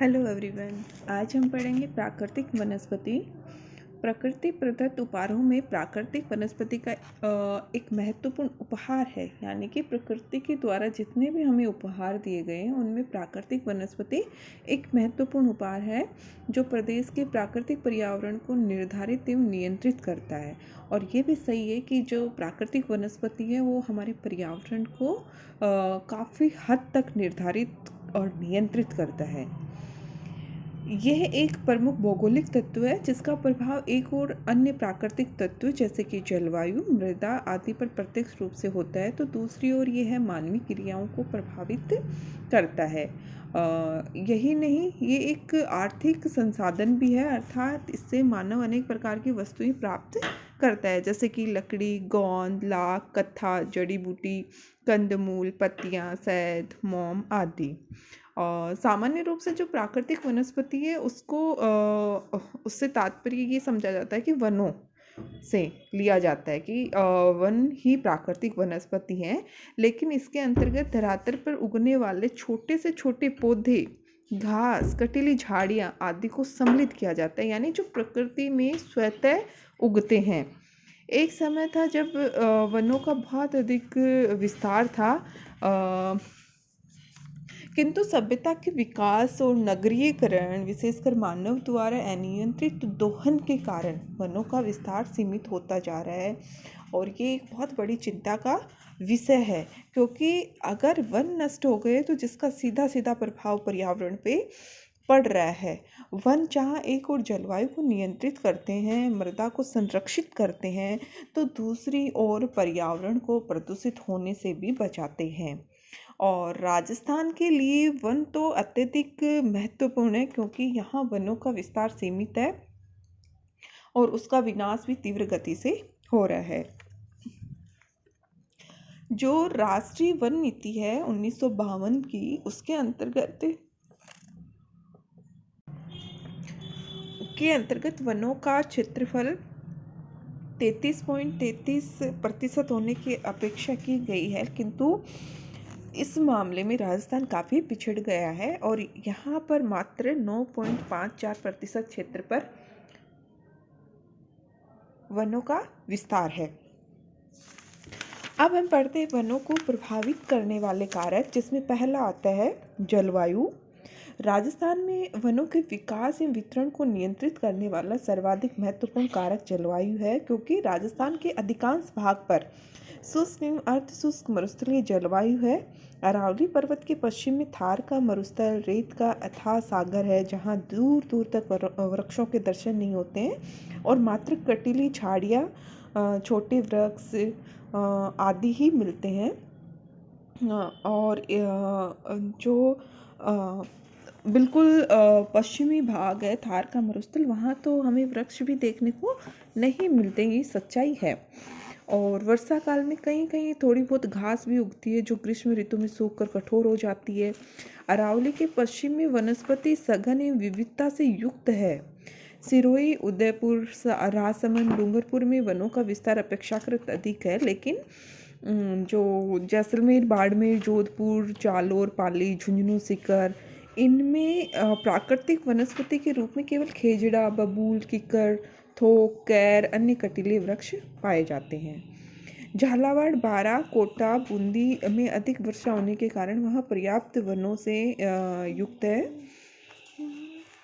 Hello everyone. आज हम पढ़ेंगे प्राकृतिक वनस्पति। प्रकृति प्रदत्त उपहारों में प्राकृतिक वनस्पति का एक महत्वपूर्ण उपहार है, यानी कि प्रकृति के द्वारा जितने भी हमें उपहार दिए गए हैं उनमें प्राकृतिक वनस्पति एक महत्वपूर्ण उपहार है जो प्रदेश के प्राकृतिक पर्यावरण को निर्धारित एवं नियंत्रित करता है। और ये भी सही है कि जो प्राकृतिक वनस्पति है वो हमारे पर्यावरण को काफ़ी हद तक निर्धारित और नियंत्रित करता है। यह एक प्रमुख भौगोलिक तत्व है जिसका प्रभाव एक और अन्य प्राकृतिक तत्व जैसे कि जलवायु, मृदा आदि पर प्रत्यक्ष रूप से होता है, तो दूसरी ओर यह मानवीय क्रियाओं को प्रभावित करता है। यही नहीं, ये एक आर्थिक संसाधन भी है, अर्थात इससे मानव अनेक प्रकार की वस्तुएं प्राप्त करता है जैसे कि लकड़ी, गोंद, लाख, कत्था, जड़ी बूटी, कंदमूल, पत्तियां, शहद, मोम आदि। सामान्य रूप से जो प्राकृतिक वनस्पति है उससे तात्पर्य ये समझा जाता है कि वनों से लिया जाता है कि वन ही प्राकृतिक वनस्पति हैं, लेकिन इसके अंतर्गत धरातल पर उगने वाले छोटे से छोटे पौधे, घास, कटीली झाड़ियाँ आदि को सम्मिलित किया जाता है, यानी जो प्रकृति में स्वतः उगते हैं। एक समय था जब वनों का बहुत अधिक विस्तार था, किंतु सभ्यता के विकास और नगरीकरण, विशेषकर मानव द्वारा अनियंत्रित दोहन के कारण वनों का विस्तार सीमित होता जा रहा है। और ये एक बहुत बड़ी चिंता का विषय है, क्योंकि अगर वन नष्ट हो गए तो जिसका सीधा सीधा प्रभाव पर्यावरण पे पड़ रहा है। वन जहाँ एक और जलवायु को नियंत्रित करते हैं, मृदा को संरक्षित करते हैं, तो दूसरी ओर पर्यावरण को प्रदूषित होने से भी बचाते हैं। और राजस्थान के लिए वन तो अत्यधिक महत्वपूर्ण है, क्योंकि यहाँ वनों का विस्तार सीमित है और उसका विनाश भी तीव्र गति से हो रहा है। जो राष्ट्रीय वन नीति है 1952 की, उसके अंतर्गत वनों का क्षेत्रफल 33.33% होने की अपेक्षा की गई है, किंतु इस मामले में राजस्थान काफ़ी पिछड़ गया है और यहाँ पर मात्र 9.54% क्षेत्र पर वनों का विस्तार है। अब हम पढ़ते हैं वनों को प्रभावित करने वाले कारक, जिसमें पहला आता है जलवायु। राजस्थान में वनों के विकास एवं वितरण को नियंत्रित करने वाला सर्वाधिक महत्वपूर्ण कारक जलवायु है, क्योंकि राजस्थान के अधिकांश भाग पर शुष्क एवं अर्धशुष्क मरुस्थलीय जलवायु है। अरावली पर्वत के पश्चिम में थार का मरुस्थल रेत का अथाह सागर है, जहाँ दूर दूर तक वृक्षों के दर्शन नहीं होते हैं और मात्र कटीली झाड़ियाँ, छोटे वृक्ष आदि ही मिलते हैं। और जो बिल्कुल पश्चिमी भाग है थार का मरुस्थल, वहाँ तो हमें वृक्ष भी देखने को नहीं मिलते, ये सच्चाई है। और वर्षा काल में कहीं कहीं थोड़ी बहुत घास भी उगती है जो ग्रीष्म ऋतु में सूख कर कठोर हो जाती है। अरावली के पश्चिम में वनस्पति सघन एवं विविधता से युक्त है। सिरोही, उदयपुर, राजसमंद, डूंगरपुर में वनों का विस्तार अपेक्षाकृत अधिक है, लेकिन जो जैसलमेर, बाड़मेर, जोधपुर, जालोर, पाली, झुंझुनू, सीकर, इनमें प्राकृतिक वनस्पति के रूप में केवल खेजड़ा, बबूल, किक्कर, थोक, कैर, अन्य कटीले वृक्ष पाए जाते हैं। झालावाड़, बारा, कोटा, बूंदी में अधिक वर्षा होने के कारण वहाँ पर्याप्त वनों से युक्त है।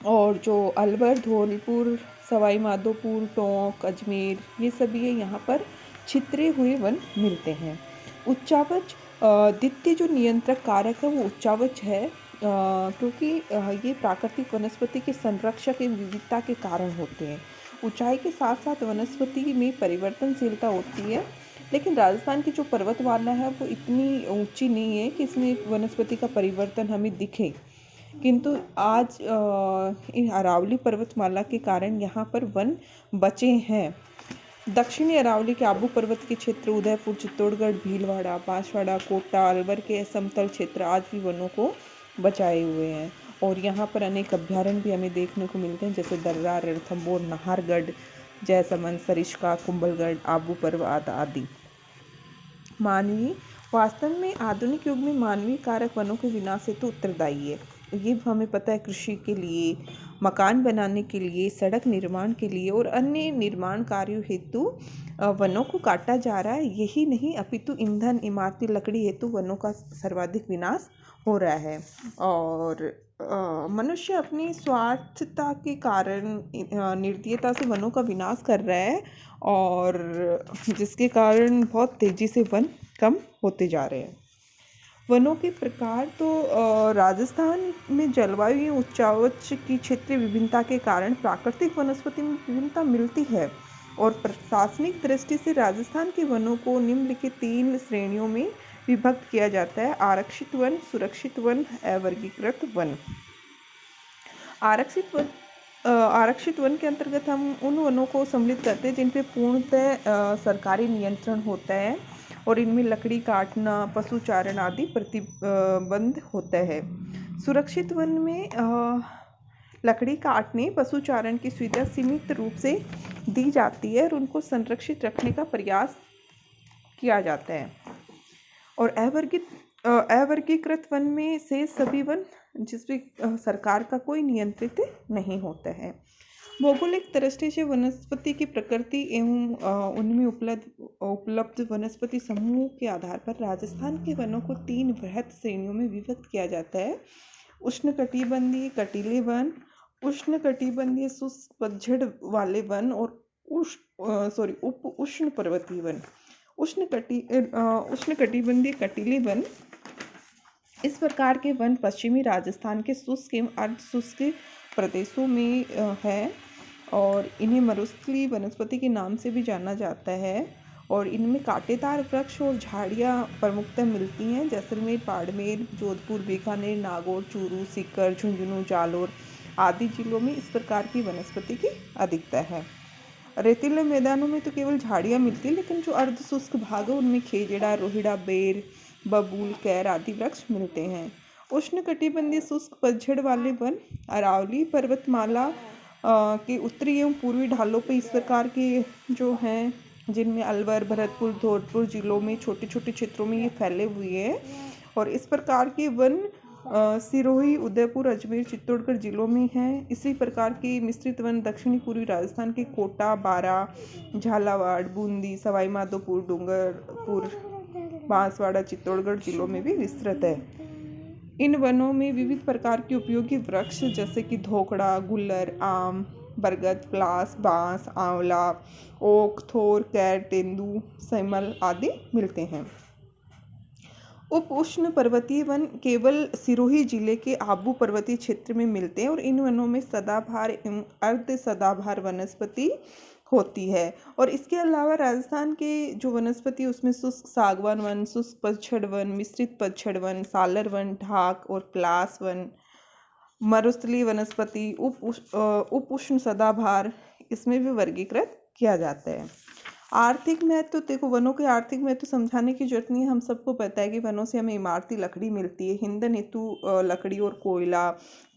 और जो अलवर, धौलपुर, सवाई माधोपुर, टोंक, अजमेर, ये सभी है, यहाँ पर छितरे हुए वन मिलते हैं। उच्चावच द्वितीय जो नियंत्रक कारक है वो उच्चावच है, क्योंकि ये प्राकृतिक वनस्पति के संरक्षक एवं विविधता के कारण होते हैं। ऊंचाई के साथ साथ वनस्पति में परिवर्तनशीलता होती है, लेकिन राजस्थान की जो पर्वतमाला है वो इतनी ऊंची नहीं है कि इसमें वनस्पति का परिवर्तन हमें दिखे, किंतु आज इन अरावली पर्वतमाला के कारण यहाँ पर वन बचे हैं। दक्षिणी अरावली के आबू पर्वत के क्षेत्र, उदयपुर, चित्तौड़गढ़, भीलवाड़ा, बांसवाड़ा, कोटा, अलवर के समतल क्षेत्र आज भी वनों को बचाए हुए हैं। और यहाँ पर अनेक अभ्यारण्य भी हमें देखने को मिलते हैं, जैसे दर्रा, रणथंभौर, नाहरगढ़, जयसमंद, सरिस्का, कुंभलगढ़, आबू पर्वत आदि। मानवीय, वास्तव में आधुनिक युग में मानवीय कारक वनों के विनाश हेतु उत्तरदायी है। ये हमें पता है कृषि के लिए, मकान बनाने के लिए, सड़क निर्माण के लिए और अन्य निर्माण कार्यों हेतु वनों को काटा जा रहा है। यही नहीं अपितु ईंधन, इमारती लकड़ी हेतु वनों का सर्वाधिक विनाश हो रहा है। और मनुष्य अपनी स्वार्थता के कारण निर्दयता से वनों का विनाश कर रहा है और जिसके कारण बहुत तेज़ी से वन कम होते जा रहे हैं। वनों के प्रकार तो राजस्थान में जलवायु या उच्चावच की क्षेत्रीय विभिन्नता के कारण प्राकृतिक वनस्पति में विभिन्नता मिलती है और प्रशासनिक दृष्टि से राजस्थान के वनों को निम्नलिखित 3 श्रेणियों में विभक्त किया जाता है: आरक्षित वन, सुरक्षित वन, अवर्गीकृत वन। आरक्षित वन के अंतर्गत हम उन वनों को सम्मिलित करते हैं जिन पे पूर्णतः सरकारी नियंत्रण होता है और इनमें लकड़ी काटना, पशुचारण आदि प्रतिबंध होता है। सुरक्षित वन में लकड़ी काटने, पशुचारण की सुविधा सीमित रूप से दी जाती है और उनको संरक्षित रखने का प्रयास किया जाता है। और अवर्गीकृत वन में से सभी वन जिसमें सरकार का कोई नियंत्रित नहीं होता है। भौगोलिक दृष्टि से वनस्पति की प्रकृति एवं उनमें उपलब्ध वनस्पति समूह के आधार पर राजस्थान के वनों को 3 बृहद श्रेणियों में विभक्त किया जाता है: उष्णकटिबंधीय कटीले वन, उष्णकटिबंधीय शुष्क पतझड़ वाले वन और उप उष्ण पर्वतीय वन। उष्णकटिबंधीय कटीले वन इस प्रकार के वन पश्चिमी राजस्थान के शुष्क एवं अर्ध शुष्क प्रदेशों में है और इन्हें मरुस्थलीय वनस्पति के नाम से भी जाना जाता है और इनमें कांटेदार वृक्ष और झाड़ियाँ प्रमुखतः मिलती हैं। जैसलमेर, बाड़मेर, जोधपुर, बीकानेर, नागौर, चूरू, सीकर, झुंझुनू, जालोर आदि जिलों में इस प्रकार की वनस्पति की अधिकता है। रेतीले मैदानों में तो केवल झाड़ियाँ मिलती हैं, लेकिन जो अर्ध शुष्क भाग है उनमें खेजड़ा, रोहिड़ा, बेर, बबूल, कैर आदि वृक्ष मिलते हैं। उष्णकटिबंधीय शुष्क पतझड़ वाले वन अरावली पर्वतमाला के उत्तरी एवं पूर्वी ढालों पर इस प्रकार के जो हैं, जिनमें अलवर, भरतपुर, धौलपुर जिलों में छोटे छोटे क्षेत्रों में ये फैले हुए हैं। और इस प्रकार के वन सिरोही, उदयपुर, अजमेर, चित्तौड़गढ़ जिलों में हैं। इसी प्रकार के मिश्रित वन दक्षिणी पूर्वी राजस्थान के कोटा, बारा, झालावाड़, बूंदी, सवाई माधोपुर, डूंगरपुर, बांसवाड़ा, चित्तौड़गढ़ जिलों में भी विस्तृत है। इन वनों में विविध प्रकार के उपयोगी वृक्ष जैसे कि धोकड़ा, गुल्लर, आम, बरगद, प्लास, बांस, आंवला, ओक, थोर, कैर, तेंदू, सैमल आदि मिलते हैं। उप उष्ण पर्वतीय वन केवल सिरोही जिले के आबू पर्वतीय क्षेत्र में मिलते हैं और इन वनों में सदाबहार एवं अर्ध सदाबहार वनस्पति होती है। और इसके अलावा राजस्थान के जो वनस्पति उसमें शुष्क सागवान वन, शुष्क पतझड़ वन, मिश्रित पतझड़ वन, सालर वन, ढाक और प्लास वन, मरुस्थलीय वनस्पति, उप उष्ण सदाबहार, इसमें भी वर्गीकृत किया जाता है। आर्थिक महत्व, देखो वनों के आर्थिक महत्व समझाने की जरूरत नहीं है। हम सबको पता है कि वनों से हमें इमारती लकड़ी मिलती है, ईंधन हेतु लकड़ी और कोयला,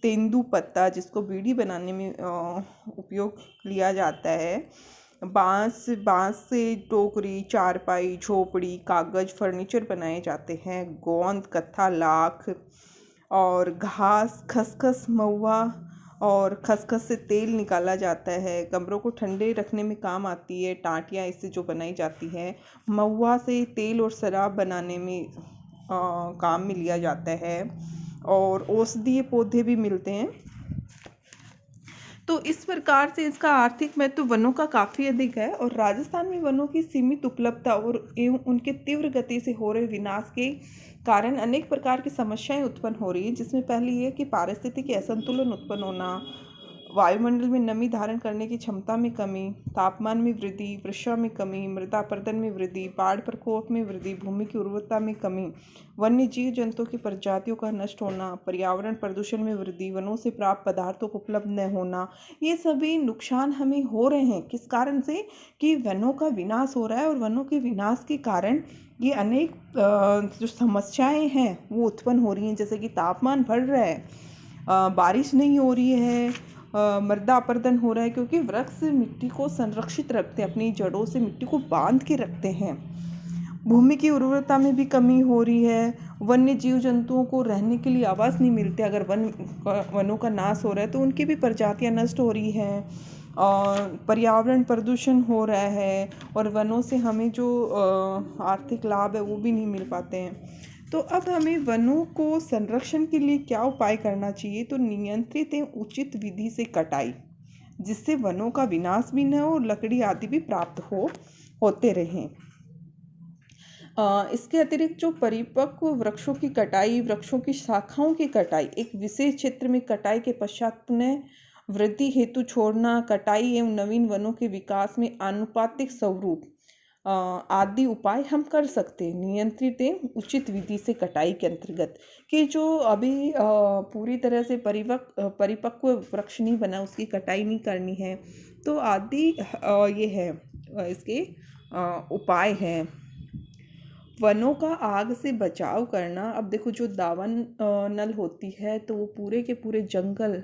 तेंदू पत्ता जिसको बीड़ी बनाने में उपयोग लिया जाता है, बांस से टोकरी, चारपाई, झोपड़ी, कागज, फर्नीचर बनाए जाते हैं, गोंद, कत्था, लाख और घास, खसखस, महुआ और खसखस से तेल निकाला जाता है। कमरों को ठंडे रखने में काम आती है। टाटियाँ इससे जो बनाई जाती है। महुआ से तेल और शराब बनाने में काम में लिया जाता है और औषधीय पौधे भी मिलते हैं। तो इस प्रकार से इसका आर्थिक महत्व वनों का काफ़ी अधिक है और राजस्थान में वनों की सीमित उपलब्धता और एवं उनके तीव्र गति से हो रहे विनाश के कारण अनेक प्रकार की समस्याएं उत्पन्न हो रही है, जिसमें पहली ये कि पारिस्थितिकी असंतुलन उत्पन्न होना, वायुमंडल में नमी धारण करने की क्षमता में कमी, तापमान में वृद्धि, वर्षा में कमी, मृदा अपरदन में वृद्धि, बाढ़ प्रकोप में वृद्धि, भूमि की उर्वरता में कमी, वन्य जीव जंतुओं की प्रजातियों का नष्ट होना, पर्यावरण प्रदूषण में वृद्धि, वनों से प्राप्त पदार्थों को उपलब्ध न होना, ये सभी नुकसान हमें हो रहे हैं। किस कारण से? कि वनों का विनाश हो रहा है और वनों के विनाश के कारण ये अनेक जो समस्याएं हैं वो उत्पन्न हो रही हैं, जैसे कि तापमान बढ़ रहा है, बारिश नहीं हो रही है, मृदा अपरदन हो रहा है, क्योंकि वृक्ष मिट्टी को संरक्षित रखते हैं, अपनी जड़ों से मिट्टी को बांध के रखते हैं। भूमि की उर्वरता में भी कमी हो रही है। वन्य जीव जंतुओं को रहने के लिए आवास नहीं मिलते। अगर वनों का नाश हो रहा है तो उनकी भी प्रजातियां नष्ट हो रही हैं और पर्यावरण प्रदूषण हो रहा है और वनों से हमें जो आर्थिक लाभ है वो भी नहीं मिल पाते हैं। तो अब हमें वनों को संरक्षण के लिए क्या उपाय करना चाहिए? तो नियंत्रित एवं उचित विधि से कटाई, जिससे वनों का विनाश भी न हो और लकड़ी आदि भी प्राप्त होते रहें। इसके अतिरिक्त जो परिपक्व वृक्षों की कटाई, वृक्षों की शाखाओं की कटाई, एक विशेष क्षेत्र में कटाई के पश्चात पुनः वृद्धि हेतु छोड़ना, कटाई एवं नवीन वनों के विकास में आनुपातिक स्वरूप आदि उपाय हम कर सकते हैं नियंत्रित एवं उचित विधि से कटाई के अंतर्गत। कि जो अभी पूरी तरह से परिपक्व वृक्ष नहीं बना, उसकी कटाई नहीं करनी है, तो आदि ये है इसके उपाय हैं। वनों का आग से बचाव करना। अब देखो, जो दावन नल होती है तो वो पूरे के पूरे जंगल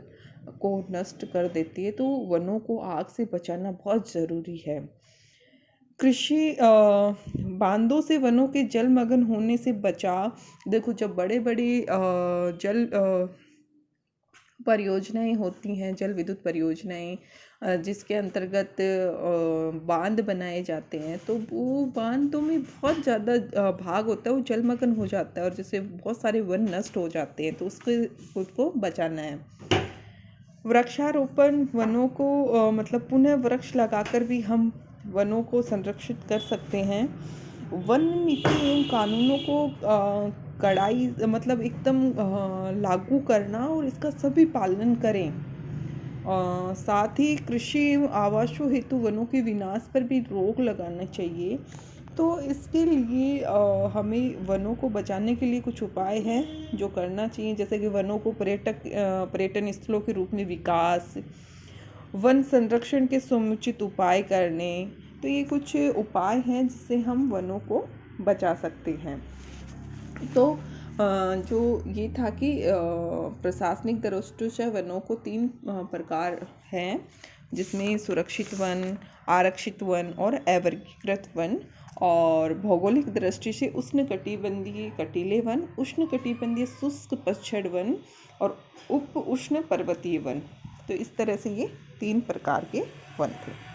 को नष्ट कर देती है, तो वनों को आग से बचाना बहुत ज़रूरी है। कृषि बांधों से वनों के जलमग्न होने से बचाव। देखो, जब बड़े बड़े जल परियोजनाएं होती हैं, जल विद्युत परियोजनाएं, जिसके अंतर्गत बांध बनाए जाते हैं, तो वो बांधों में बहुत ज़्यादा भाग होता है, वो जलमग्न हो जाता है और जिससे बहुत सारे वन नष्ट हो जाते हैं, तो उसके खुद को बचाना है। वृक्षारोपण, वनों को मतलब पुनः वृक्ष लगाकर भी हम वनों को संरक्षित कर सकते हैं। वन नीति एवं कानूनों को कड़ाई मतलब एकदम लागू करना और इसका सभी पालन करें। साथ ही कृषि एवं आवासों हेतु वनों के विनाश पर भी रोक लगाना चाहिए। तो इसके लिए हमें वनों को बचाने के लिए कुछ उपाय हैं जो करना चाहिए, जैसे कि वनों को पर्यटन स्थलों के रूप में विकास, वन संरक्षण के समुचित उपाय करने। तो ये कुछ उपाय हैं जिससे हम वनों को बचा सकते हैं। तो जो ये था कि प्रशासनिक दृष्टि से वनों को 3 प्रकार हैं, जिसमें सुरक्षित वन, आरक्षित वन और अवर्गीकृत वन। और भौगोलिक दृष्टि से उष्णकटिबंधीय कटीले वन, उष्णकटिबंधीय शुष्क पतझड़ वन और उप उष्ण पर्वतीय वन। तो इस तरह से ये 3 प्रकार के वन थे।